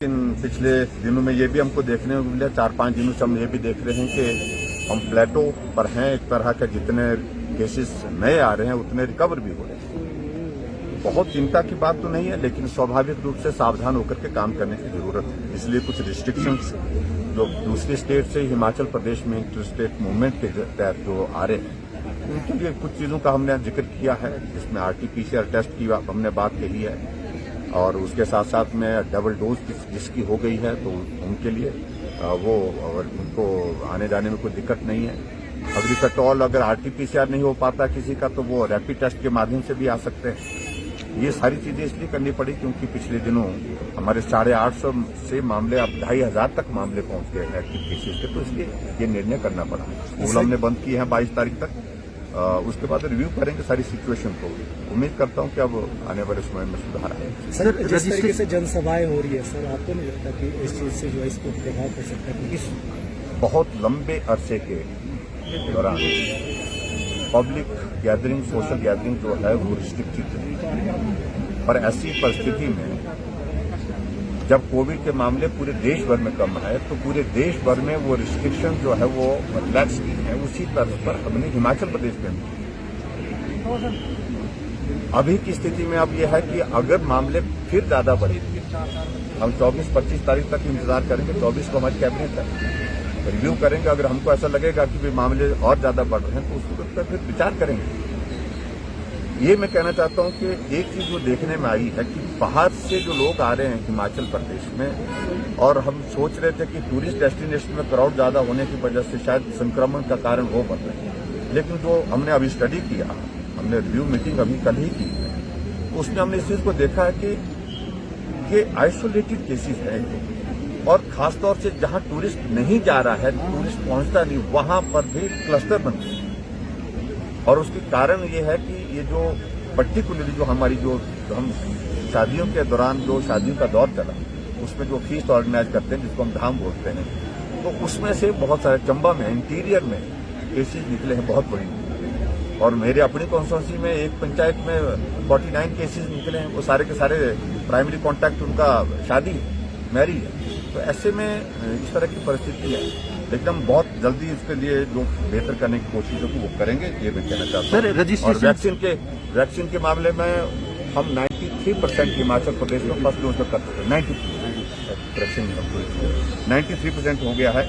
लेकिन पिछले दिनों में ये भी हमको देखने को मिला, 4-5 दिनों से हम ये भी देख रहे हैं कि हम प्लेटो पर हैं। एक तरह के जितने केसेस नए आ रहे हैं उतने रिकवर भी हो रहे हैं। बहुत चिंता की बात तो नहीं है, लेकिन स्वाभाविक रूप से सावधान होकर के काम करने की जरूरत है। इसलिए कुछ रिस्ट्रिक्शंस जो दूसरे स्टेट से हिमाचल प्रदेश में इंटर स्टेट मूवमेंट के तहत जो आ रहे हैं उनके लिए कुछ चीजों का हमने जिक्र किया है, जिसमें RT-PCR टेस्ट की हमने बात कही है और उसके साथ साथ में डबल डोज जिसकी हो गई है तो उनके लिए वो और उनको आने जाने में कोई दिक्कत नहीं है। अगर इफ एट ऑल अगर RT-PCR नहीं हो पाता किसी का तो वो रैपिड टेस्ट के माध्यम से भी आ सकते हैं। ये सारी चीजें इसलिए करनी पड़ी क्योंकि पिछले दिनों हमारे 850 से मामले अब 2500 तक मामले पहुंच गए हैं एक्टिव केसेज के, तो इसलिए ये निर्णय करना पड़ा। स्कूल हमने बंद किए हैं 22 तारीख तक। उसके बाद रिव्यू करेंगे सारी सिचुएशन को। उम्मीद करता हूं कि अब आने वाले समय में सुधार आएगा। सर, जिस तरीके से जनसभाएं हो रही है सर, आपको नहीं लगता कि इस चीज से जो है इसको प्रभाव पड़ सकता है? इस बहुत लंबे अरसे के दौरान पब्लिक गैदरिंग, सोशल गैदरिंग जो है वो रिस्ट्रिक्टेड है, पर ऐसी परिस्थिति में जब कोविड के मामले पूरे देश भर में कम है तो पूरे देश भर में वो रिस्ट्रिक्शन जो है वो रिलैक्स की है। उसी तर्ज पर हमने हिमाचल प्रदेश में अभी की स्थिति में अब यह है कि अगर मामले फिर ज्यादा बढ़ेंगे, हम 24-25 तारीख तक इंतजार करेंगे। 24 को हमारी कैबिनेट है, रिव्यू करेंगे। अगर हमको ऐसा लगेगा कि भी मामले और ज्यादा बढ़ रहे हैं तो उस वक्त पर फिर विचार करेंगे। ये मैं कहना चाहता हूं कि एक चीज जो देखने में आई है कि बाहर से जो लोग आ रहे हैं हिमाचल प्रदेश में, और हम सोच रहे थे कि टूरिस्ट डेस्टिनेशन में क्राउड ज्यादा होने की वजह से शायद संक्रमण का कारण वो बन रहे हैं, लेकिन जो हमने अभी स्टडी किया, हमने रिव्यू मीटिंग अभी कल ही की है, उसमें हमने इस चीज को देखा है कि ये आइसोलेटेड केसेस है और खासतौर से जहां टूरिस्ट नहीं जा रहा है, टूरिस्ट पहुंचता नहीं, वहां पर भी क्लस्टर बन रहे हैं। और उसके कारण ये है कि ये जो पर्टिकुलरली जो हमारी जो हम शादियों के दौरान जो शादियों का दौर चला उसमें जो फीस्ट ऑर्गेनाइज करते हैं जिसको हम धाम बोलते हैं, तो उसमें से बहुत सारे चंबा में इंटीरियर में केसेज निकले हैं बहुत बड़ी। और मेरे अपनी कॉन्स्टिट्यूंसी में एक पंचायत में 49 केसेज निकले हैं। वो सारे के सारे प्राइमरी कॉन्टैक्ट उनका शादी मैरिज है। तो ऐसे में इस तरह की परिस्थिति है, लेकिन हम बहुत जल्दी इसके लिए जो बेहतर करने की कोशिश होगी वो करेंगे, ये मैं कहना चाहता हूँ। और वैक्सीन के मामले में हम 93% हिमाचल प्रदेश में फर्स्ट डोज में कर चुके हैं। 93% हो गया है।